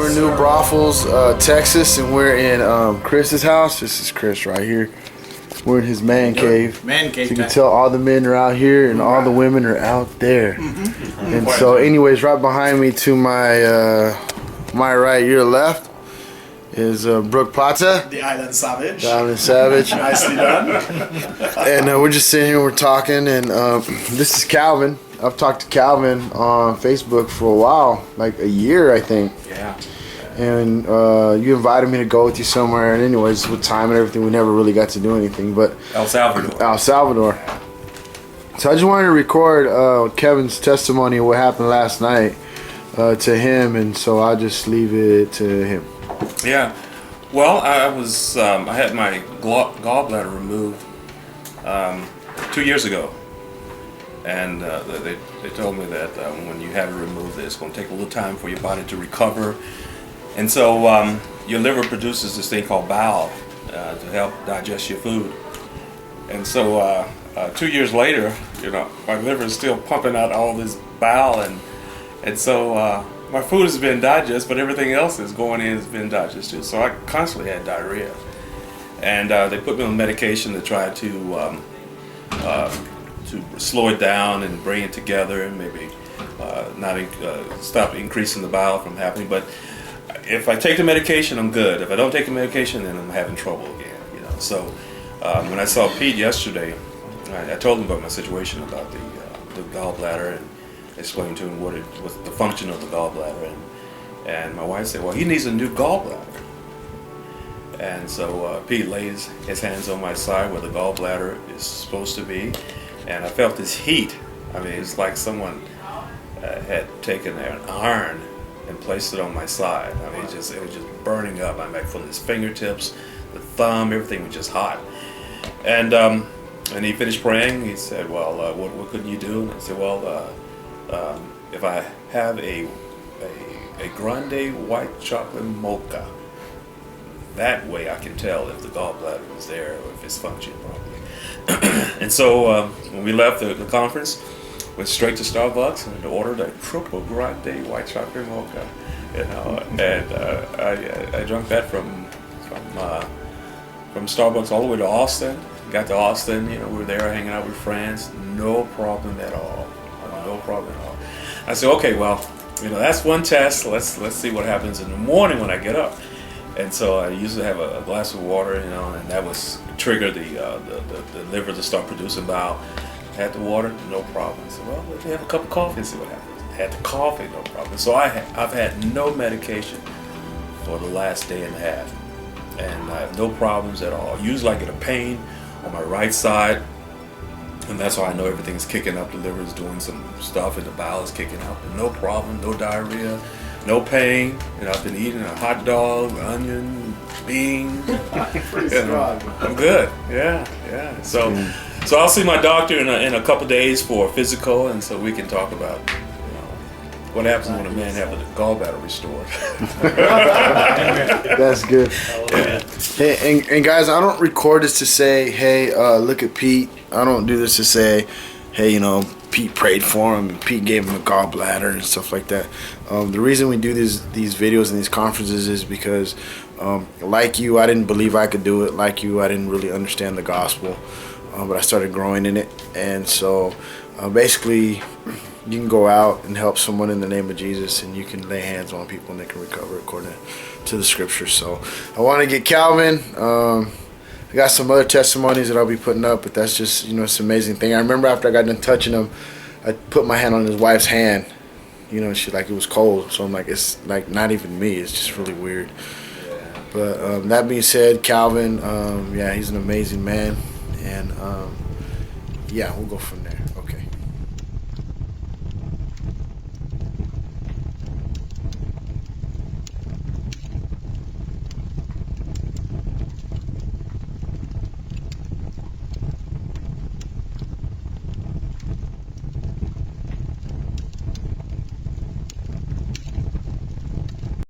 We're in New Braunfels, Texas, and we're in Chris's house. This is Chris right here. We're in his man cave. Man cave. So you can tell all the men are out here and all the women are out there. And so, anyways, right behind me to my right, your left, is Brooke Plata. The Island Savage. The Island Savage. Nicely done. And we're just sitting here, we're talking, and this is Calvin. I've talked to Calvin on Facebook for a while, like a year, I think. Yeah. And you invited me to go with you somewhere, and anyways, with time and everything, we never really got to do anything. But El Salvador. El Salvador. So I just wanted to record Kevin's testimony of what happened last night to him, and so I'll just leave it to him. Yeah. Well, I had my gallbladder removed 2 years ago. And they told me that when you have it removed, it's going to take a little time for your body to recover. And so your liver produces this thing called bile to help digest your food. And so 2 years later, my liver is still pumping out all this bile, and so my food has been digested, but everything else is going in has been digested. So I constantly had diarrhea, and they put me on medication to try to slow it down and bring it together, and maybe not stop increasing the bile from happening. But if I take the medication, I'm good. If I don't take the medication, then I'm having trouble again. So when I saw Pete yesterday, I told him about my situation about the gallbladder, and explained to him what the function of the gallbladder, and my wife said, well, he needs a new gallbladder. And so Pete lays his hands on my side where the gallbladder is supposed to be, and I felt this heat. I mean, it's like someone had taken an iron and placed it on my side. I mean, it was just burning up. I mean, from his fingertips, the thumb, everything was just hot. And he finished praying. He said, well, what could you do? And I said, well, if I have a grande white chocolate mocha, that way I can tell if the gallbladder is there or if it's functioning properly. And so when we left the conference, went straight to Starbucks and ordered a triple grande white chocolate mocha, and I drank that from Starbucks all the way to Austin. Got to Austin, we were there hanging out with friends, no problem at all, no problem at all. I said, okay, well, that's one test. Let's see what happens in the morning when I get up. And so I usually have a glass of water, and that was trigger the liver to start producing bile. Had the water, no problem. I said, well, let me have a cup of coffee and see what happens. Had the coffee, no problem. So I've had no medication for the last day and a half, and I have no problems at all. Usually I get a pain on my right side, and that's how I know everything's kicking up. The liver is doing some stuff, and the bile is kicking up. But no problem, no diarrhea, no pain. I've been eating a hot dog, onion, beans. I'm good. Yeah. So I'll see my doctor in a couple days for a physical, and so we can talk about what happens when a man has a gallbladder restored. That's good. And guys, I don't record this to say, hey, look at Pete. I don't do this to say, hey, Pete prayed for him and Pete gave him a gallbladder and stuff like that. The reason we do these videos and these conferences is because like you, I didn't believe I could do it. Like you, I didn't really understand the gospel, but I started growing in it. And so basically you can go out and help someone in the name of Jesus, and you can lay hands on people and they can recover according to the scriptures. So I want to get Calvin. I got some other testimonies that I'll be putting up, but that's just, it's an amazing thing. I remember after I got done touching him, I put my hand on his wife's hand, she like it was cold. So I'm like, it's like not even me. It's just really weird. But that being said, Calvin, yeah, he's an amazing man, and yeah, we'll go from there.